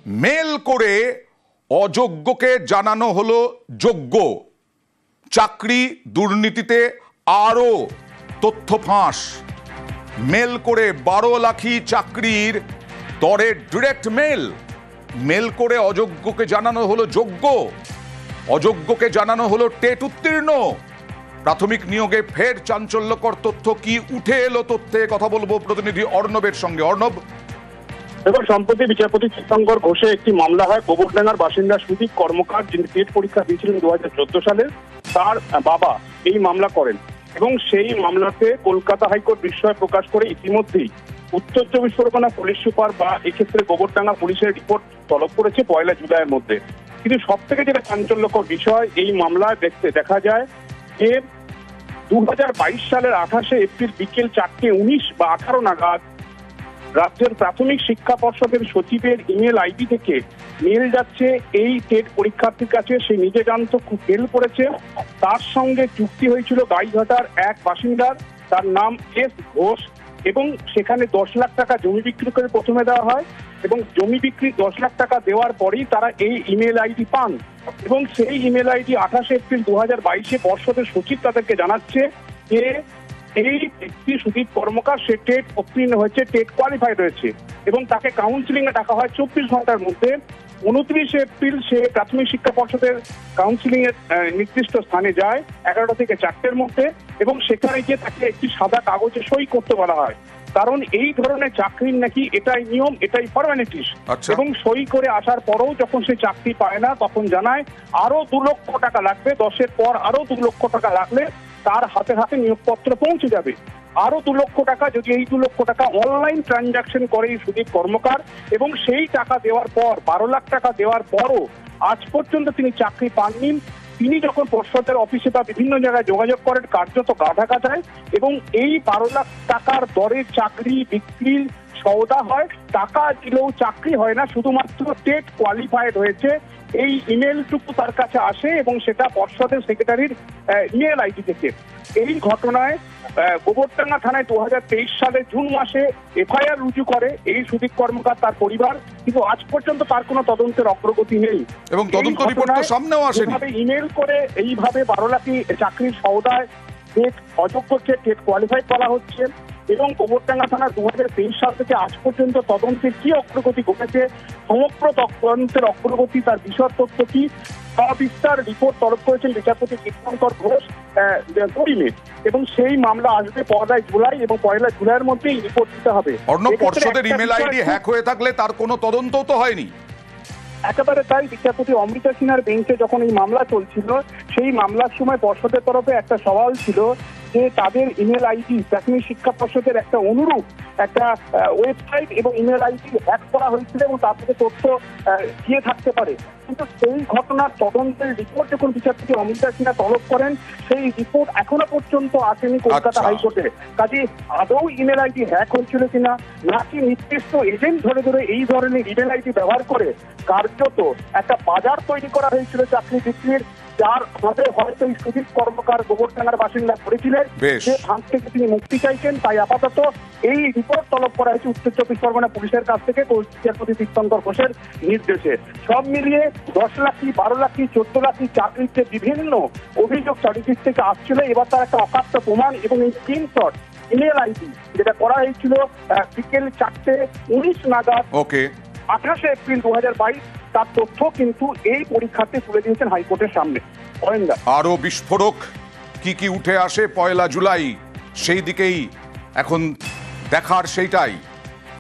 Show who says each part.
Speaker 1: Mail করে অযোগ্যকে জানানো হলো যোগ্য। চাকরি দুর্নীতিতে আরও তথ্য ফাঁস। মেল করে 12 লাখি চাকরির দরে ডিরেক্ট মেল করে অযোগ্যকে জানানো হলো যোগ্য, অযোগ্যকে জানানো হলো টেট উত্তীর্ণ। প্রাথমিক নিয়োগে ফের চাঞ্চল্যকর তথ্য কি উঠে এলো? তথ্যে কথা বলবো প্রতিনিধি অর্ণবের সঙ্গে। অর্ণব,
Speaker 2: এবার সম্প্রতি বিচারপতি চিত্তঙ্কর ঘোষে একটি মামলা হয়। গোবরডাঙ্গার বাসিন্দা সুদীপ কর্মকার, যিনি টেট পরীক্ষা দিয়েছিলেন 2014 সালে, তার বাবা এই মামলা করেন এবং সেই মামলাতে কলকাতা হাইকোর্ট বিস্ময় প্রকাশ করে ইতিমধ্যেই উত্তর চব্বিশ পরগনা পুলিশ সুপার বা এক্ষেত্রে গোবরডাঙ্গা পুলিশের রিপোর্ট তলব করেছে 1 জুলাইয়ের মধ্যে। কিন্তু সব থেকে যেটা চাঞ্চল্যকর বিষয়, এই মামলায় দেখা যায় যে 2022 সালের 28 এপ্রিল বিকেল 4:19 বা 18 নাগাদ রাজ্যের প্রাথমিক শিক্ষা পর্ষদের সচিবের ইমেল আইডি থেকে মেল যাচ্ছে এই টেট পরীক্ষার্থীর কাছে। সে নিজে জানতো খুব ফেল করেছে। তার সঙ্গে চুক্তি হয়েছিল গাইঘাটার এক বাসিন্দার, তার নাম এস ঘোষ, এবং সেখানে 10 লাখ টাকা জমি বিক্রি করে প্রথমে দেওয়া হয় এবং জমি বিক্রি 10 লাখ টাকা দেওয়ার পরেই তারা এই ইমেল আইডি পান এবং সেই ইমেল আইডি 28 এপ্রিল 2022 পর্ষদের সচিব তাদেরকে জানাচ্ছে যে এই ব্যক্তি সুদীপ কর্মকার সে টেট উত্তীর্ণ হয়েছে, টেট কোয়ালিফাইড রয়েছে এবং তাকে কাউন্সিলিং এ ডাকা হয় 24 ঘন্টার মধ্যে। 29 এপ্রিল সে প্রাথমিক শিক্ষা পর্ষদের কাউন্সিলিং এর নির্দিষ্ট স্থানে যায় 11টা থেকে 4টের মধ্যে এবং সেখানে গিয়ে তাকে একটি সাদা কাগজে সই করতে বলা হয়, কারণ এই ধরনের চাকরির নাকি এটাই নিয়ম, এটাই ফর্মালিটিস। এবং সই করে আসার পরেও যখন সে চাকরি পায় না তখন জানায় আরো 2 লক্ষ টাকা লাগবে, 10-এর পর আরো 2 লক্ষ টাকা লাগলে তার হাতে হাতে নিয়োগপত্র পৌঁছে যাবে। আরো 2 লক্ষ টাকা, যদি এই 2 লক্ষ টাকা অনলাইন ট্রানজাকশন করে সুদীপ কর্মকার এবং সেই টাকা দেওয়ার পর 12 লাখ টাকা দেওয়ার পরও আজ পর্যন্ত তিনি চাকরি পাননি। তিনি যখন পর্ষদের অফিসে বা বিভিন্ন জায়গায় যোগাযোগ করেন কার্যত গাধা কাটায় এবং এই 12 লাখ টাকার দরে চাকরি বিক্রির সওদা হয়। টাকা দিলেও চাকরি হয় না, শুধুমাত্র টেট কোয়ালিফাইড হয়েছে এই ইমেলটুকু তার কাছে আসে এবং সেটা পর্ষদের সেক্রেটারির ইমেল আইডি থেকে। এই ঘটনায় গোবরডাঙ্গা থানায় 2023 সালে জুন মাসে এফআইআর রুজু করে এই সুদীপ কর্মকার, তার পরিবার, কিন্তু আজ পর্যন্ত তার কোনো তদন্তের অগ্রগতি নেই
Speaker 1: এবং তদন্ত রিপোর্ট তো সামনেও আসেনি।
Speaker 2: ইমেল করে এইভাবে 12 লাখি চাকরির সওদায় টেট অযোগ্যকে টেট কোয়ালিফাই করা হচ্ছে এবং গোবরডাঙ্গা থানা 2023 সাল থেকে আজ পর্যন্ত তদন্তের কি অগ্রগতি ঘটেছে, সমগ্র তদন্তের অগ্রগতি, তার বিশদ তথ্য কি, সবিস্তার রিপোর্ট তলব করেছেন বিচারপতি চিত্তঙ্কর ঘোষ 2 মে এবং সেই মামলা আসবে 1 জুলাই এবং 1 জুলাইয়ের মধ্যেই রিপোর্ট দিতে হবে।
Speaker 1: অর্ণব, পর্ষদের ইমেল আইডি হ্যাক হয়ে থাকলে তার কোনো তদন্ত তো হয়নি।
Speaker 2: একেবারে তাই। বিচারপতি অমৃতা সিনহার বেঞ্চে যখন এই মামলা চলছিল সেই মামলার সময় পর্ষদের তরফে একটা সওয়াল ছিল যে তাদের ইমেল আইডি প্রাথমিক শিক্ষা পর্ষদের একটা অনুরূপ একটা ওয়েবসাইট এবং ইমেল আইডি হ্যাক করা হয়েছিল এবং তার থেকে তথ্য দিয়ে থাকতে পারে, কিন্তু সেই ঘটনার তদন্তের রিপোর্ট যখন বিচারপতি অমৃতা সিনহা তলব করেন সেই রিপোর্ট এখনো পর্যন্ত আসেনি কলকাতা হাইকোর্টে। কাজে আদৌ ইমেল আইডি হ্যাক হয়েছিল কিনা, নাকি নির্দিষ্ট এজেন্ট ধরে ধরে এই ধরনের ইমেল আইডি ব্যবহার করে কার্যত একটা বাজার তৈরি করা হয়েছিল চাকরি বিক্রির, যার ফাঁদে হয়তো এই সুদীপ কর্মকার গোবরডাঙ্গার বাসিন্দা করেছিলেন, যে ফাঁদ থেকে তিনি মুক্তি চাইছেন। তাই আপাতত এই রিপোর্ট তলব করা হয়েছে উত্তর চব্বিশ পরগনা পুলিশের কাছ থেকে বিচারপতি চিত্তঙ্কর ঘোষের নির্দেশে। সব মিলিয়ে 10 লাখি 12 লাখি 14 লাখি চাকরির যে বিভিন্ন অভিযোগ চারিদিক থেকে আসছিল, এবার তার একটা অকাট্য প্রমাণ এবং এই স্ক্রিনশট ইমেল আইডি যেটা করা হয়েছিল বিকেল 4:19 নাগাদ 28 এপ্রিল 2022, তার তথ্য কিন্তু এই পরীক্ষাতে তুলে দিয়েছেন হাইকোর্টের সামনে।
Speaker 1: আরো বিস্ফোরক কি কি উঠে আসে 1 জুলাই, সেই দিকেই এখন দেখার, সেইটাই।